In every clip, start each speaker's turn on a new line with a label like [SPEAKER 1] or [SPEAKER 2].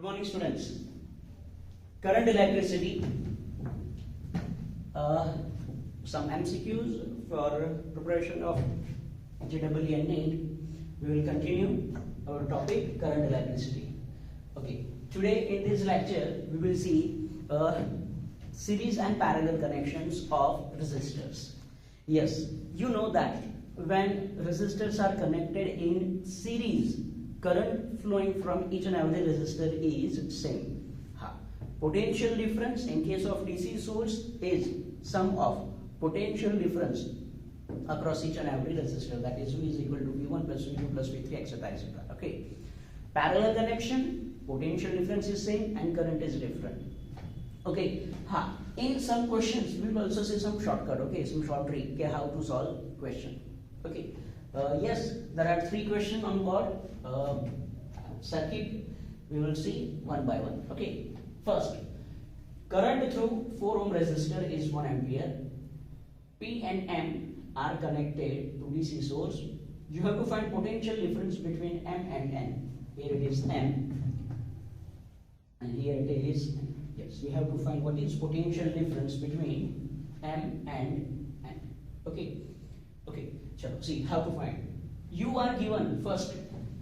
[SPEAKER 1] Good morning, students. Current, electricity, some MCQs for preparation of JEE and Neet. We will continue our topic, current, electricity. Okay. Today in this lecture we will see series and parallel connections of resistors. Yes, you know that when resistors are connected in series, current flowing from each and every resistor is same. Potential difference in case of DC source is sum of potential difference across each and every resistor, that is V is equal to V1 plus V2 plus V3 etc etc. Okay. Parallel connection, potential difference is same and current is different. Okay. In some questions we will also see some shortcut, okay, some short trick how to solve question. Okay. Yes, there are 3 questions on board circuit. We will see one by one. Okay. First, current through 4 ohm resistor is 1 ampere. P and M are connected to DC source. You have to find potential difference between M and N. Here it is M and here it is N. Yes, we have to find what is potential difference between M and N. Okay. Okay. So see how to find. You are given first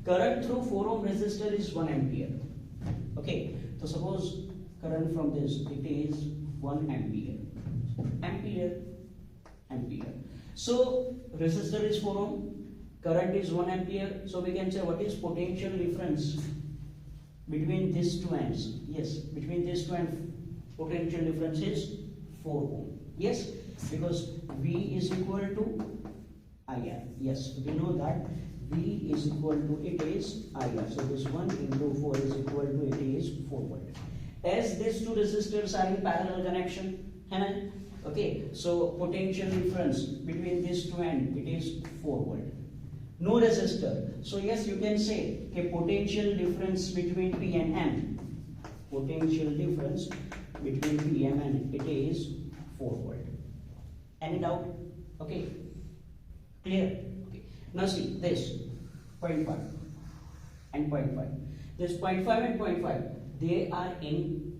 [SPEAKER 1] current through 4 ohm resistor is 1 ampere. Okay. So suppose current from this, it is 1 ampere. Ampere. So resistor is 4 ohm, current is 1 ampere. So we can say what is potential difference between these two ends. Yes, between these two ends, potential difference is 4 ohm. Yes, because V is equal to IR. Yes, we know that V is equal to, it is IR. So this 1 into 4 is equal to, it is 4 volt. As these two resistors are in parallel connection, okay, so potential difference between these two ends, it is 4 volt. No resistor. So yes, you can say a potential difference between P and M. Potential difference between P and M, it is 4 volt. Any doubt? Okay. Clear? Okay. Now see this 0.5 and 0.5. This 0.5 and 0.5, they are in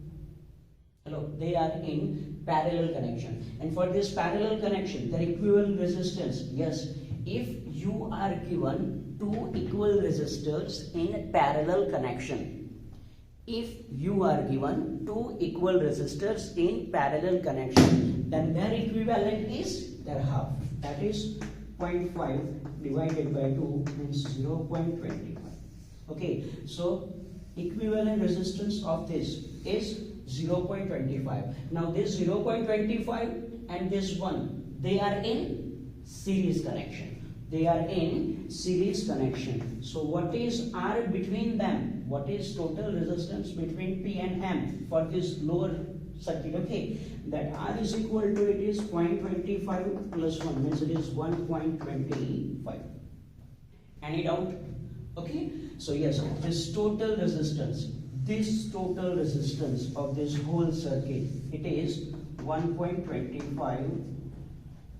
[SPEAKER 1] parallel connection. And for this parallel connection, the equivalent resistance, yes, if you are given 2 equal resistors in parallel connection, if you are given 2 equal resistors in parallel connection, then their equivalent is their half. That is 0.5 divided by 2 means 0.25. Okay, so equivalent resistance of this is 0.25. Now this 0.25 and this one, they are in series connection. They are in series connection. So what is R between them? What is total resistance between P and M for this lower circuit? Okay, that R is equal to, it is 0.25 plus 1 means it is 1.25. Any doubt? Okay, so yes, this total resistance of this whole circuit, it is 1.25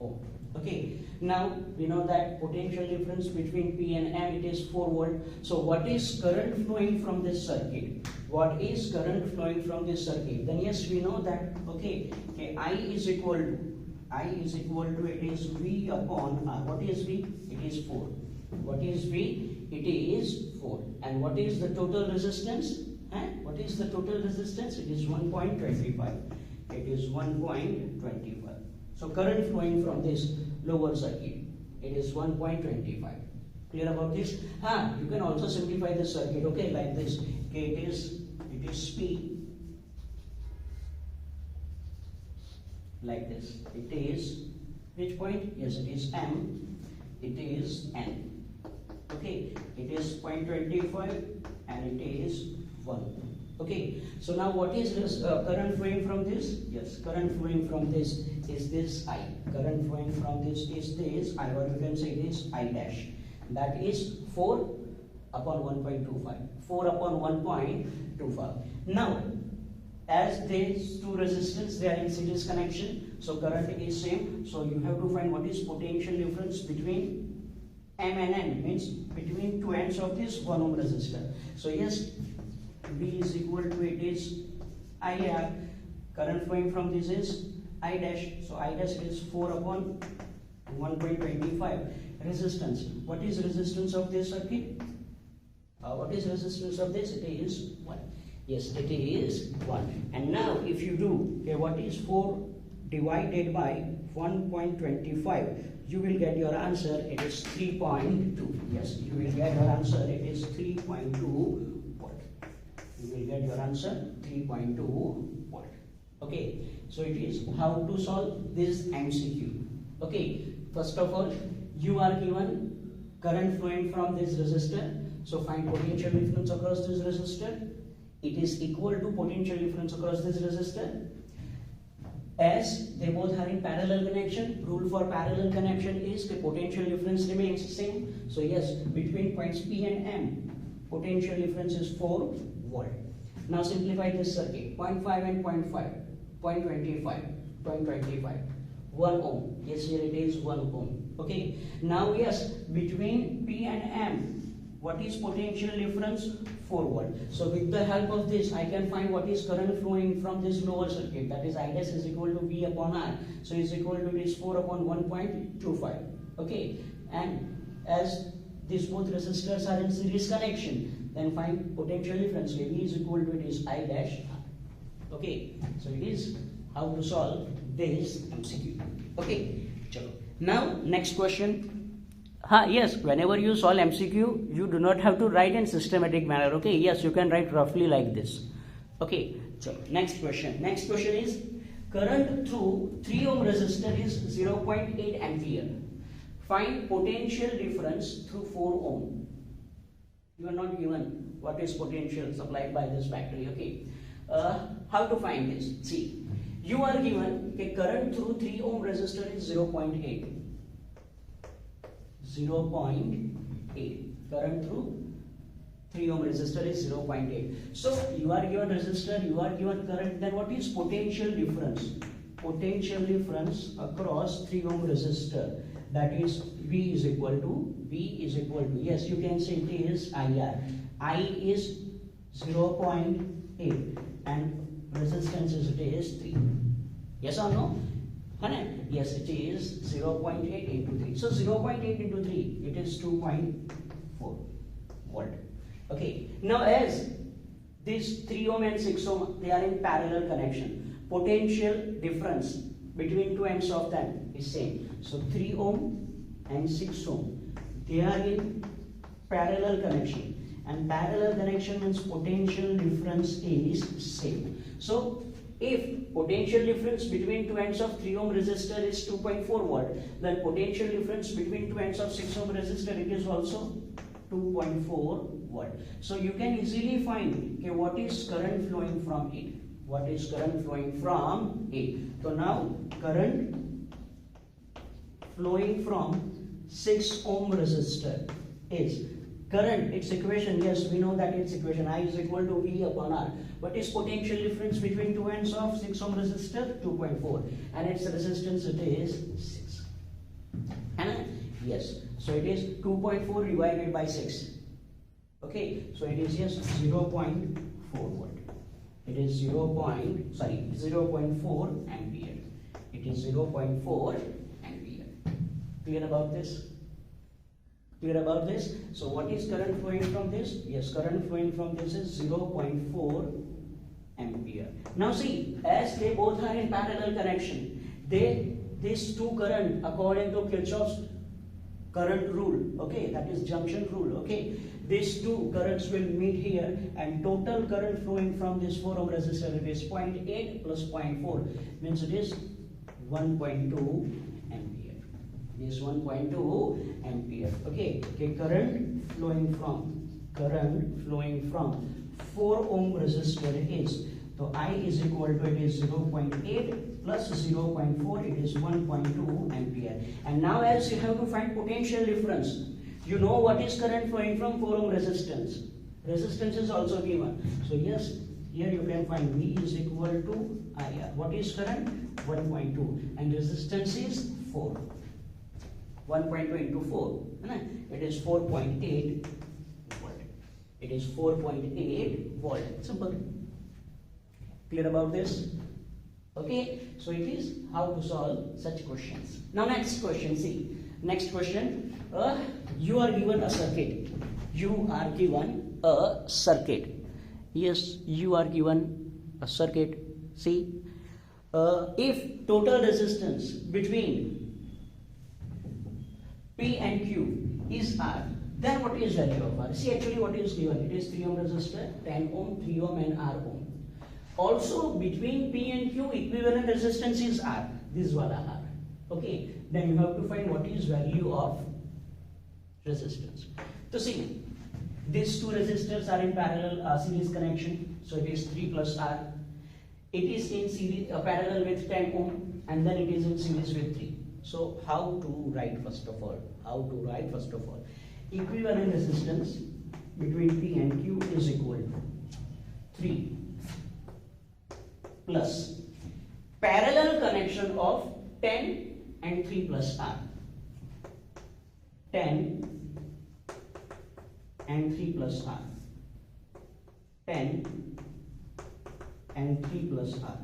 [SPEAKER 1] ohm. Okay, now we know that potential difference between P and M, it is 4 volt. So what is current flowing from this circuit? What is current flowing from this circuit? Then yes, we know that, okay, I is equal to, it is V upon R. What is V? It is 4. What is V? It is 4. And what is the total resistance? What is the total resistance? It is 1.25. It is 1.25. So current flowing from this lower circuit, it is 1.25. Clear about this? You can also simplify this circuit, okay, like this. Okay, it is P, like this. It is which point? Yes, it is M. It is N. Okay, it is 0.25 and it is 1. Okay, so now what is this current flowing from this? Yes, current flowing from this is this I. Current flowing from this is this I, or you can say this I dash. That is 4 upon 1.25. 4 upon 1.25. Now, as these two resistors, they are in series connection, so current is same. So you have to find what is potential difference between M and N, means between two ends of this 1 ohm resistor. So yes, V is equal to, it is IR. Current flowing from this is I dash. So I dash is 4 upon 1.25. Resistance. What is resistance of this circuit? What is resistance of this? It is 1. Yes, it is 1. And now if you do, okay, what is 4 divided by 1.25? You will get your answer. It is 3.2. Yes, you will get your answer. It is 3.2 volt. You will get your answer 3.2 volt. Okay, so it is how to solve this MCQ. Okay, first of all, you are given current flowing from this resistor. So find potential difference across this resistor. It is equal to potential difference across this resistor. As they both are in parallel connection, rule for parallel connection is the potential difference remains same. So yes, between points P and M, potential difference is 4 volt. Now simplify this circuit. 0.5 and 0.5, 0.25, 0.25, 1 ohm. Yes, here it is 1 ohm. Okay. Now yes, between P and M, what is potential difference? 4 volt. So with the help of this, I can find what is current flowing from this lower circuit. That is I dash is equal to V upon R. So is equal to this 4 upon 1.25. Okay. And as these both resistors are in series connection, then find potential difference. V is equal to, it is I dash R. Okay. So it is how to solve this MCQ. Okay. Chalo. Now next question. Yes, whenever you solve MCQ, you do not have to write in systematic manner. Okay, yes, you can write roughly like this. Okay, so next question. Next question is, current through 3 ohm resistor is 0.8 ampere. Find potential difference through 4 ohm. You are not given what is potential supplied by this battery. Okay, how to find this? See, you are given a current through 3 ohm resistor is 0.8. 0.8. Current through 3 ohm resistor is 0.8. So you are given resistor, you are given current, then what is potential difference? Potential difference across 3 ohm resistor, that is V is equal to, yes, you can say it is IR. I is 0.8 and resistance is, it is 3. Yes or no? Yes, it is 0.8 into 3. So 0.8 into 3, it is 2.4 volt. Okay. Now as these 3 ohm and 6 ohm, they are in parallel connection. Potential difference between two ends of them is same. So 3 ohm and 6 ohm, they are in parallel connection. And parallel connection means potential difference is same. So if potential difference between two ends of 3 ohm resistor is 2.4 volt, then potential difference between two ends of 6 ohm resistor, it is also 2.4 volt. So you can easily find, okay, what is current flowing from it. What is current flowing from it. So now current flowing from 6 ohm resistor is current, its equation, yes, we know that its equation, I is equal to V upon R. What is potential difference between two ends of 6 ohm resistor? 2.4. And its resistance, it is 6. And yes, so it is 2.4 divided by 6. Okay, so it is, yes, 0.4 volt. It is 0.4 ampere. It is 0.4 ampere. Clear about this? Clear about this? So what is current flowing from this? Yes, current flowing from this is 0.4 ampere. Now see, as they both are in parallel connection, these two current, according to Kirchhoff's current rule, okay, that is junction rule, okay, these two currents will meet here and total current flowing from this 4 ohm resistor, it is 0.8 plus 0.4, means it is 1.2 ampere. It is 1.2 ampere. Okay, current flowing from 4 ohm resistor is, so I is equal to, it is 0.8 plus 0.4, it is 1.2 ampere. And now as you have to find potential difference, you know what is current flowing from 4 ohm resistance. Resistance is also given. So yes, here you can find V is equal to IR. What is current? 1.2 and resistance is 4. 1.2 into 4, it is 4.8 volt. It is 4.8 volt. Simple. Clear about this? Okay, so it is how to solve such questions. Now next question, see. Next question, you are given a circuit. You are given a circuit. Yes, you are given a circuit. See, if total resistance between P and Q is R, then what is value of R? See, actually what is given? It is 3 ohm resistor, 10 ohm, 3 ohm and R ohm. Also between P and Q equivalent resistance is R. This wala R. Okay, then you have to find what is value of resistance. So see, these two resistors are in parallel series connection. So it is 3 plus R. It is in series parallel with 10 ohm and then it is in series with 3. So how to write first of all? Equivalent resistance between P and Q is equal to 3 plus parallel connection of 10 and 3 plus R. 10 and 3 plus R. 10 and 3 plus R.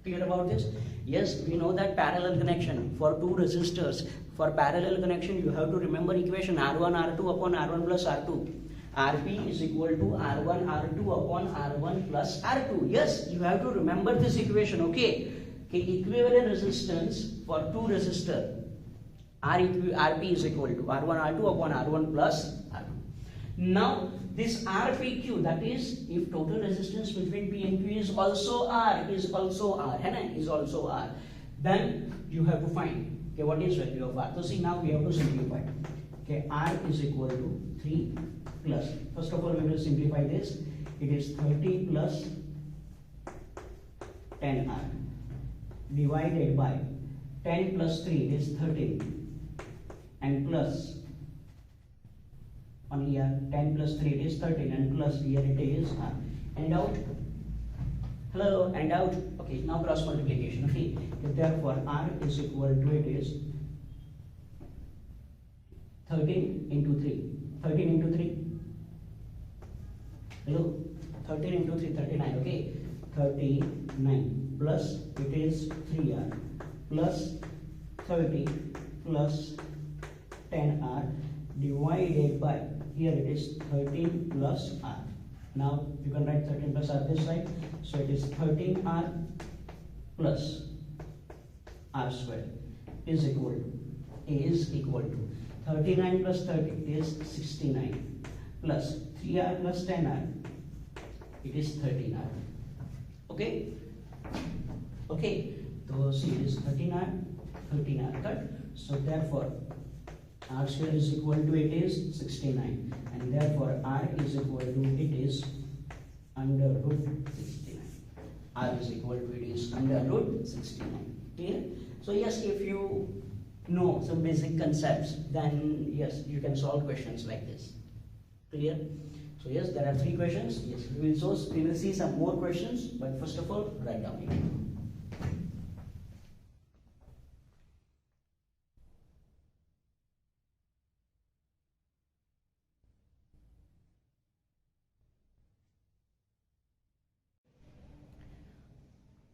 [SPEAKER 1] Clear about this? Yes, we know that parallel connection for two resistors. For parallel connection, you have to remember equation R1 R2 upon R1 plus R2. Rp is equal to R1 R2 upon R1 plus R2. Yes, you have to remember this equation. Okay. Equivalent resistance for two resistor. Rp is equal to R1 R2 upon R1 plus R2. Now this Rpq, that is if total resistance between P and Q is also R, then you have to find what is value of R. So see, now we have to simplify. Okay, R is equal to 3 plus, first of all we will simplify this. It is 30 plus 10R divided by 10 plus 3 is 13 and plus on here 10 plus 3 it is 13 and plus here it is R. And out? Hello, and out? Okay, now cross multiplication. Okay, therefore R is equal to, it is 13 into 3. 13 into 3. Hello, 13 into 3, 39. Okay, 39 plus it is 3R plus 30 plus 10R divided by, here it is 13 plus R. Now you can write 13 plus R this side. So it is 13R plus R square is equal to 39 plus 30 is 69 plus 3R plus 10R, it is 13R. Okay? Okay. So see, it is 13R cut. So therefore R square is equal to, it is 69 and therefore R is equal to, it is under root 69. R is equal to, it is under root 69. Clear? So yes, if you know some basic concepts, then yes, you can solve questions like this. Clear? So yes, there are 3 questions. Yes, we will see some more questions, but first of all, write down it.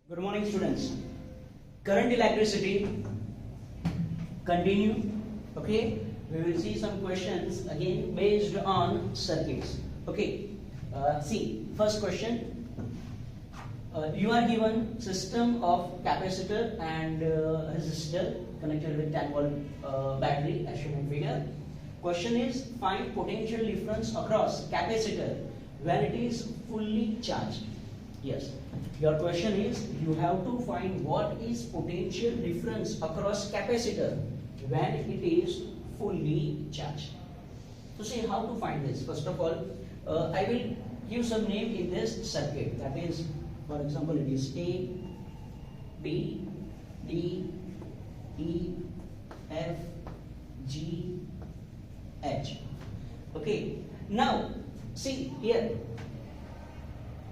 [SPEAKER 1] Good morning, students. Current electricity, continue. Okay, we will see some questions again based on circuits. Okay, see, first question. You are given system of capacitor and resistor connected with 10 volt battery as shown in figure. Question is, find potential difference across capacitor when it is fully charged. Yes, your question is, you have to find what is potential difference across capacitor when it is fully charged. So see how to find this. First of all, I will give some name in this circuit. That is, for example, it is A, B, D, E, F, G, H. Okay, now see here,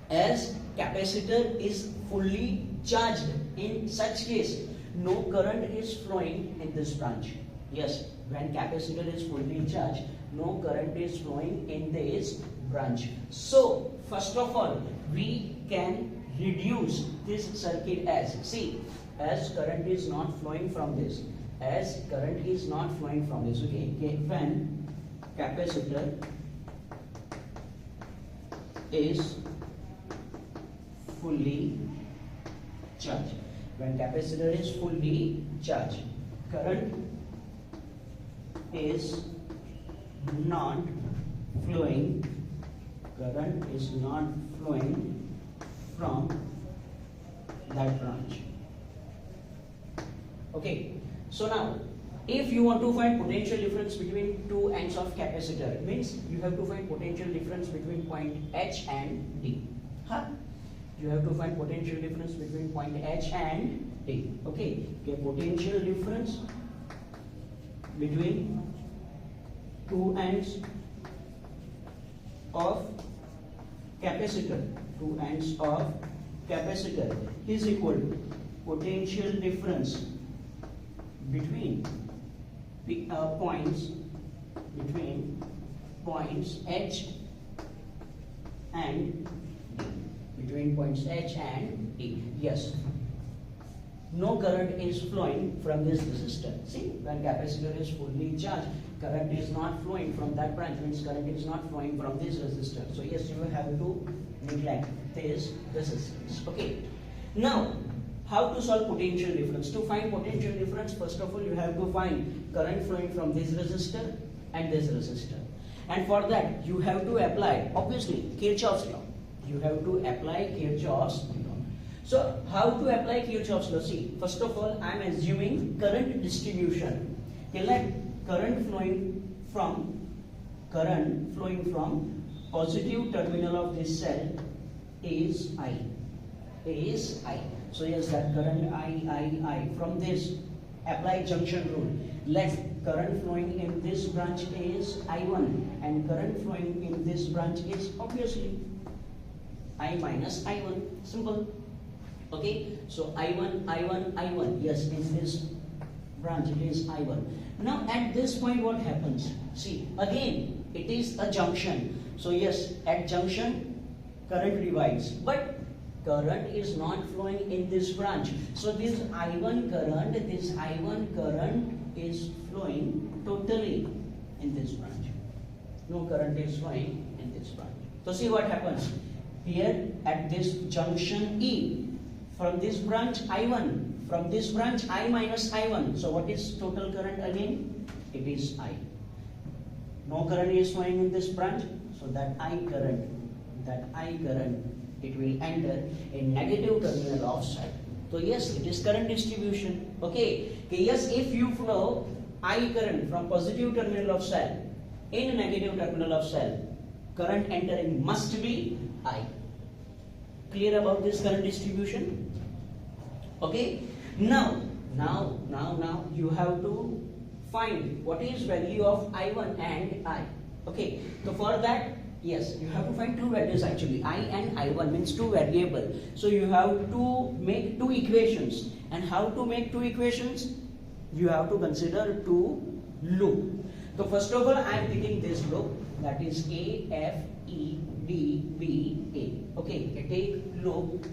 [SPEAKER 1] as capacitor is fully charged, in such case no current is flowing in this branch. Yes, when capacitor is fully charged, No current is flowing in this branch. So first of all, we can reduce this circuit as, see, as current is not flowing from this, as current is not flowing from this, okay, when capacitor is fully charged, when capacitor is fully charged, current is not flowing, current is not flowing from that branch. Okay, so now if you want to find potential difference between two ends of capacitor, means you have to find potential difference between point H and D. You have to find potential difference between point H and D. Okay, potential difference between two ends of capacitor, two ends of capacitor is equal to potential difference between points H and D. Between points H and D. Yes. No current is flowing from this resistor. See, when capacitor is fully charged, current is not flowing from that branch, means current is not flowing from this resistor. So yes, you have to neglect this resistance. Okay. Now, how to solve potential difference? To find potential difference, first of all, you have to find current flowing from this resistor and this resistor. And for that, you have to apply, obviously, Kirchhoff's law. You have to apply Kirchhoff's law. So, how to apply Kirchhoff's law? See, first of all, I am assuming current distribution. Let current flowing from positive terminal of this cell is I. So yes, that current I from this, apply junction rule. Let current flowing in this branch is I1 and current flowing in this branch is obviously I minus I1. Simple. Okay, so I1, yes, in this branch it is I1. Now at this point what happens? See, again it is a junction. So yes, at junction current divides, but current is not flowing in this branch. So this I1 current is flowing totally in this branch. No current is flowing in this branch. So see what happens. Here at this junction E, from this branch I1, from this branch I minus I1. So what is total current again? It is I. No current is flowing in this branch. So that I current, it will enter a negative terminal of cell. So yes, it is current distribution. Okay. Yes, if you flow I current from positive terminal of cell in negative terminal of cell, current entering must be I. Clear about this current distribution? Okay. Now you have to find what is value of I1 and I. Okay. So for that, yes, you have to find two values actually. I and I1 means two variable. So you have to make two equations. And how to make two equations? You have to consider two loop. So first of all, I am taking this loop, that is A, F, E, D, B, A. Okay, take loop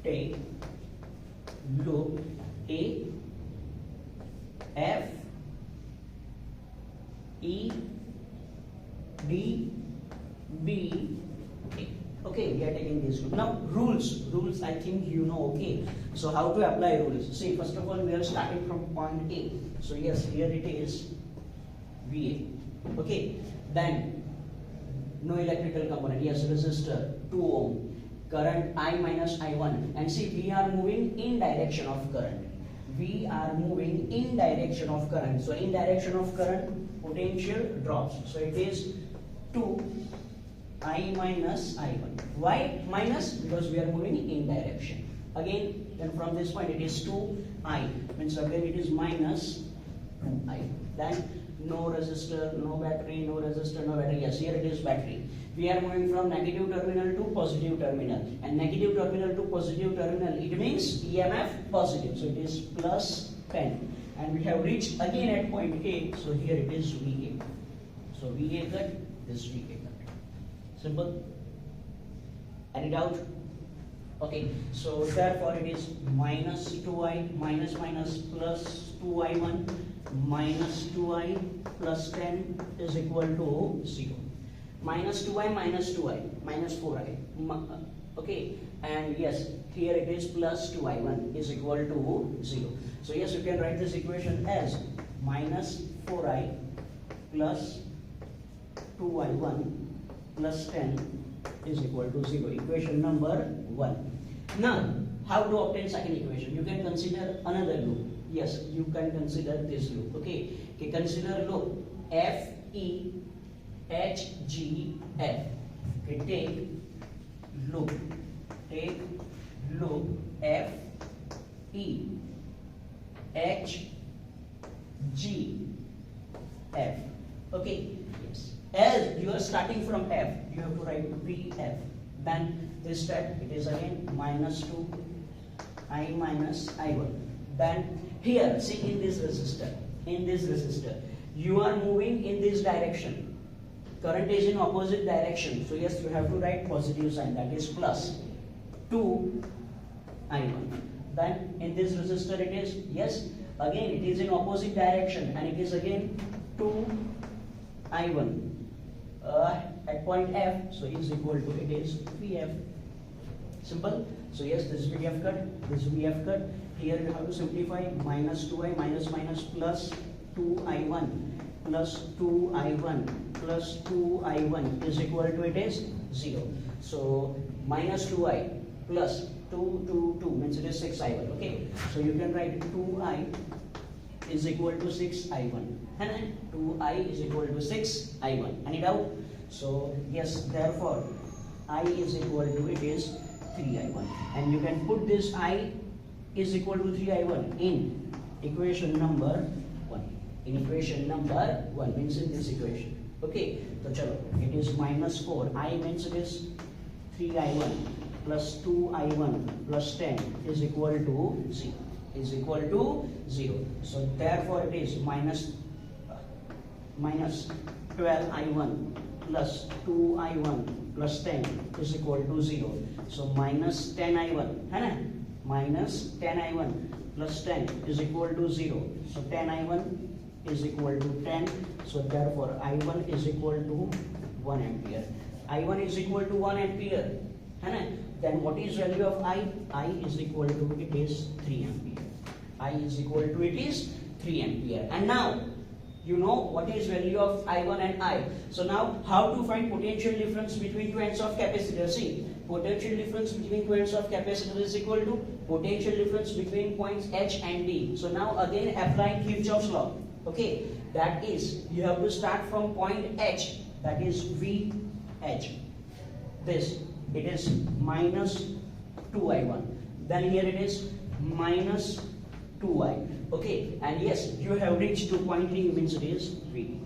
[SPEAKER 1] A, F, E, D, B, A. Okay, we are taking this loop. Now rules I think you know. Okay, so how to apply rules? See, first of all, we are starting from point A. So yes, here it is VA. Okay, then no electrical component. Yes, resistor 2 ohm, current I minus I1, and see, we are moving in direction of current. We are moving in direction of current. So in direction of current, potential drops. So it is 2 I minus I1. Why minus? Because we are moving in direction. Again, then from this point it is 2 I. Means again it is minus 2 I. Then no resistor, no battery, no resistor, no battery. Yes, here it is battery. We are moving from negative terminal to positive terminal. And negative terminal to positive terminal, it means EMF positive. So it is plus 10. and we have reached again at point A, so here it is VA. So VA cut, this VA cut. Simple. Any doubt? Okay, so therefore it is minus 2i minus minus plus 2i1 minus 2i plus 10 is equal to 0. Minus 2i minus 2i minus 4i. Okay, and yes, here it is plus 2i1 is equal to 0. So yes, you can write this equation as minus 4i plus 2i1 plus 10 is equal to 0. Equation number 1. Now, how to obtain second equation? You can consider another loop. Yes, you can consider this loop. Okay, consider loop F E H G F. Okay, take loop F E H G F. Okay, yes. As you are starting from F, you have to write VF. Then this step it is again minus 2i minus i1. Then here, see, in this resistor, you are moving in this direction. Current is in opposite direction. So yes, you have to write positive sign, that is plus 2i1. Then in this resistor it is, yes, again it is in opposite direction and it is again 2i1 at point F, so is equal to, it is VF. Simple. So yes, this VF cut, this VF cut. Here you have to simplify minus 2i minus minus plus 2i1 plus 2i1 plus 2i1 is equal to, it is 0. So minus 2i plus 2 means it is 6i1. Okay, so you can write 2i is equal to 6i1 and 2i is equal to 6i1. Any doubt? So yes, therefore I is equal to, it is 3i1, and you can put this I is equal to 3i1 in equation number 1. In equation number 1 means in this equation. Okay, so chalo, it is minus 4. I means it is 3i1 plus 2i1 plus 10 is equal to 0. Is equal to 0. So therefore it is minus 12i1 plus 2i1 plus 10 is equal to 0. So minus 10i1, है ना? Minus 10i1 plus 10 is equal to 0. So 10i1 is equal to 10. So therefore I1 is equal to 1 ampere. I1 is equal to 1 ampere, है ना? Then what is value of I? I is equal to, it is 3 ampere. I is equal to, it is 3 ampere. And now you know what is value of I1 and I. So now how to find potential difference between two ends of capacitor? See, potential difference between two ends of capacitor is equal to potential difference between points H and D. So now again applying Kirchhoff's law. Okay, that is, you have to start from point H, that is VH. This, it is minus 2I1. Then here it is minus 2I. Okay, and yes, you have reached to point D, means it is VD.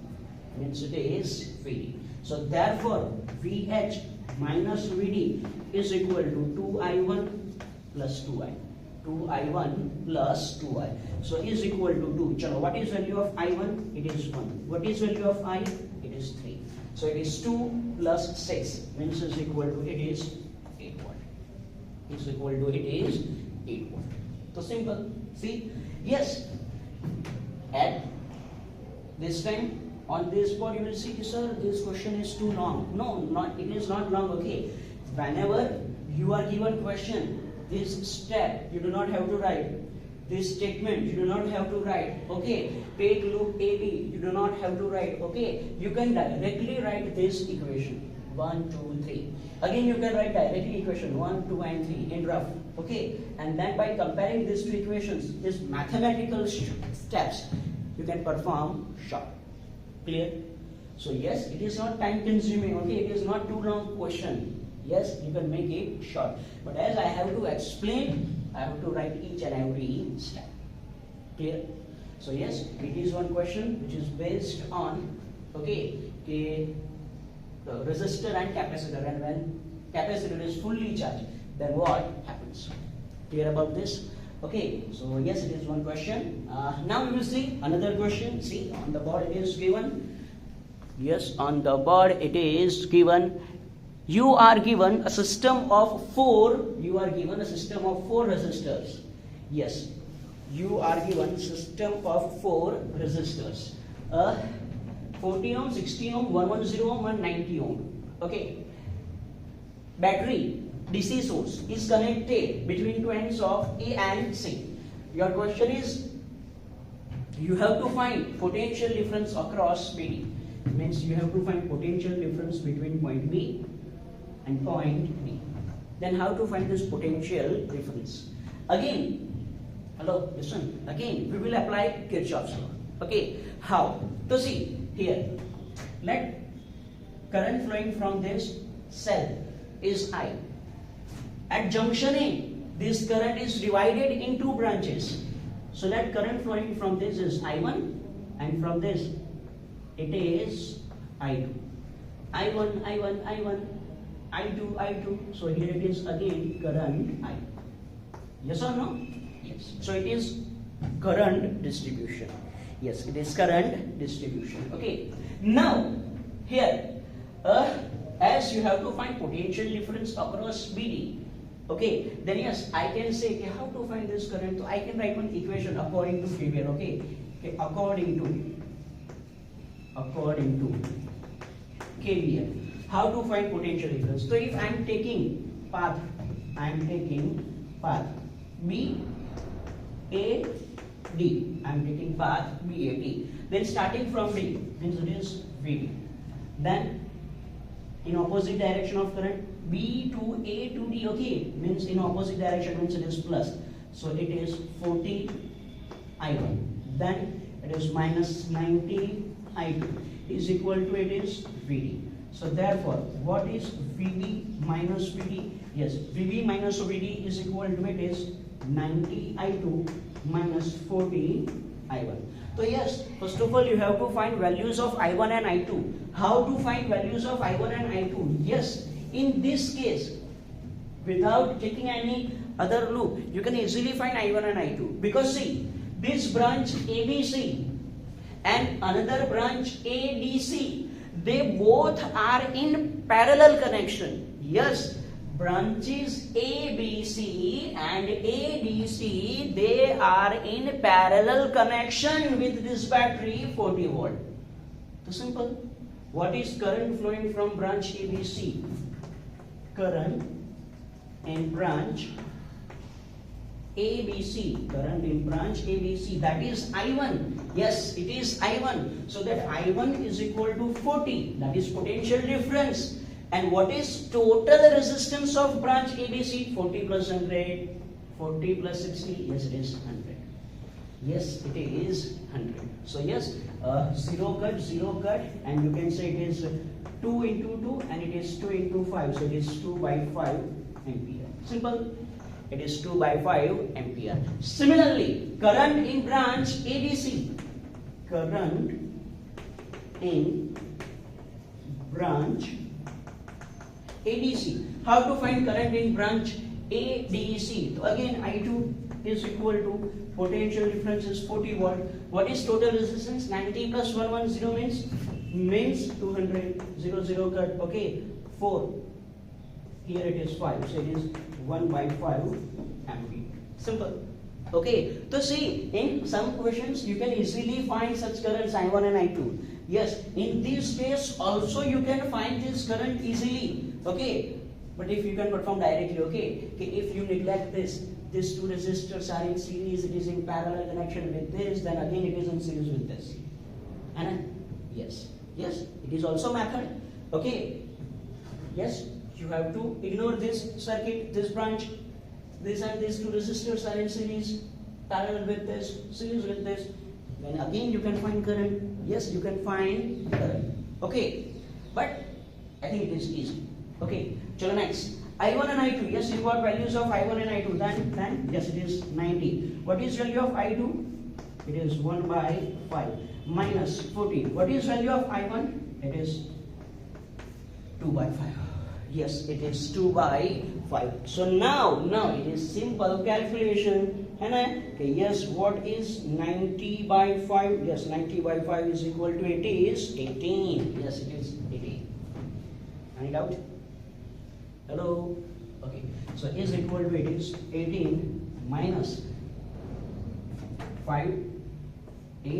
[SPEAKER 1] Means it is VD. So therefore, VH minus VD is equal to 2I1 plus 2I. 2I1 plus 2I. So is equal to 2. Chalo, what is value of I1? It is 1. What is value of I? It is 3. So it is 2 plus 6 means is equal to, it is 8 watt. Is equal to, it is 8 watt. So simple. See? Yes. At this time, on this spot, you will see, sir, this question is too long. No, not, it is not long, okay. Whenever you are given question, this step, you do not have to write. This statement, you do not have to write, okay. Take loop AB, you do not have to write, okay. You can directly write this equation, 1, 2, 3. Again, you can write directly equation 1, 2, and 3 in rough, okay. And then by comparing these two equations, these mathematical steps, you can perform short. Clear? So yes, it is not time consuming, okay. It is not too long question. Yes, you can make it short. But as I have to explain, I have to write each and every step. Clear? So yes, it is one question which is based on, okay, the resistor and capacitor, and when capacitor is fully charged, then what happens? Clear about this? Okay, so yes, it is one question. Now we will see another question. See, on the board it is given. Yes, on the board it is given. You are given a system of four. You are given a system of four resistors. Yes, you are given system of four resistors. 40 ohm, 60 ohm, 110 ohm, and 90 ohm. Okay. Battery DC source is connected between two ends of A and C. Your question is, you have to find potential difference across BD. Means you have to find potential difference between point B and point B. Then how to find this potential difference? Again, hello, listen. Again, we will apply Kirchhoff's law. Okay, how? So see here. Let current flowing from this cell is I. At junction A, this current is divided in two branches. So let current flowing from this is I1, and from this it is I2. I1, I1, I1, I2, I2. So here it is again current I. Yes or no? Yes. So it is current distribution. Yes, it is current distribution. Okay. Now here, as you have to find potential difference across BD. Okay, then yes, I can say okay, how to find this current. So I can write one equation according to KVL. Okay, according to KVL. How to find potential difference? So if I am taking path B A D. I am taking path B A D. Then starting from D, means it is VD. Then in opposite direction of current B to A to D, okay, means in opposite direction means it is plus. So it is 40 I1. Then it is minus 90 I2 is equal to it is VD. So therefore, what is VB minus VD? Yes, VB minus VD is equal to it is 90 I2 minus 40 I1. So yes, first of all you have to find values of I1 and I2. How to find values of I1 and I2? Yes, in this case, without taking any other loop, you can easily find I1 and I2. Because see, this branch ABC and another branch ADC, they both are in parallel connection. Yes, branches ABC and ADC, they are in parallel connection with this battery 40 volt. So simple. What is current flowing from branch ABC? Current in branch ABC, current in branch ABC, that is I1. Yes, it is I1. So that I1 is equal to 40. That is potential difference. And what is total resistance of branch ABC? 40 plus 100, 40 plus 60. Yes, it is 100. Yes, it is 100. So yes, 0 cut, and you can say it is 2 into 2, and it is 2 into 5. So it is 2 by 5 ampere. Simple. It is 2 by 5 ampere. Similarly, current in branch ADC. Current in branch ADC. How to find current in branch ADC? So again, I2 is equal to potential difference is 40 volt. What is total resistance? 90 plus 110 means 200. 0 cut. Okay, 4. Here it is 5. So it is 1 by 5 ampere. Simple. Okay, so see, in some questions you can easily find such currents I1 and I2. Yes, in this case also you can find this current easily. Okay, but if you can perform directly, okay, if you neglect this, these two resistors are in series, it is in parallel connection with this, then again it is in series with this. And yes, it is also method. Okay, yes, you have to ignore this circuit, this branch, this and these two resistors are in series, parallel with this, series with this. Then again you can find current. Yes, you can find current. Okay, but I think it is easy. Okay, chalo next. I1 and I2. Yes, you got values of I1 and I2. Then yes, it is 90. What is value of I2? It is 1 by 5 minus 40. What is value of I1? It is 2 by 5. Yes, it is 2 by 5. So now it is simple calculation. Okay, yes, what is 90 by 5? Yes, 90 by 5 is equal to, it is 18. Yes, it is 18. Any doubt? Hello? Okay, so is equal to, it is 18 minus 5, 8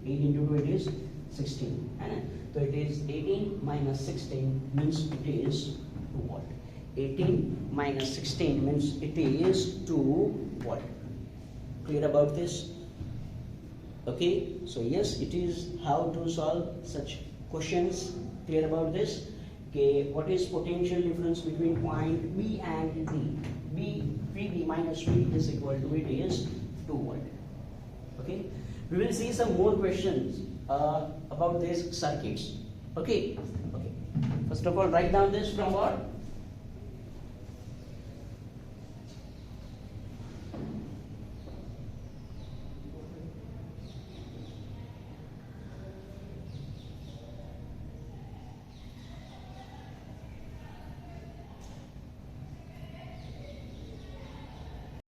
[SPEAKER 1] into 2, it is 16. So it is 18 minus 16 means it is 2 volt. 18 minus 16 means it is 2 volt. Clear about this? Okay, so yes, it is how to solve such questions. Clear about this? Okay, what is potential difference between point B and D? VB minus V is equal to, it is 2 volt. Okay, we will see some more questions about these circuits. Okay, first of all, write down this from what?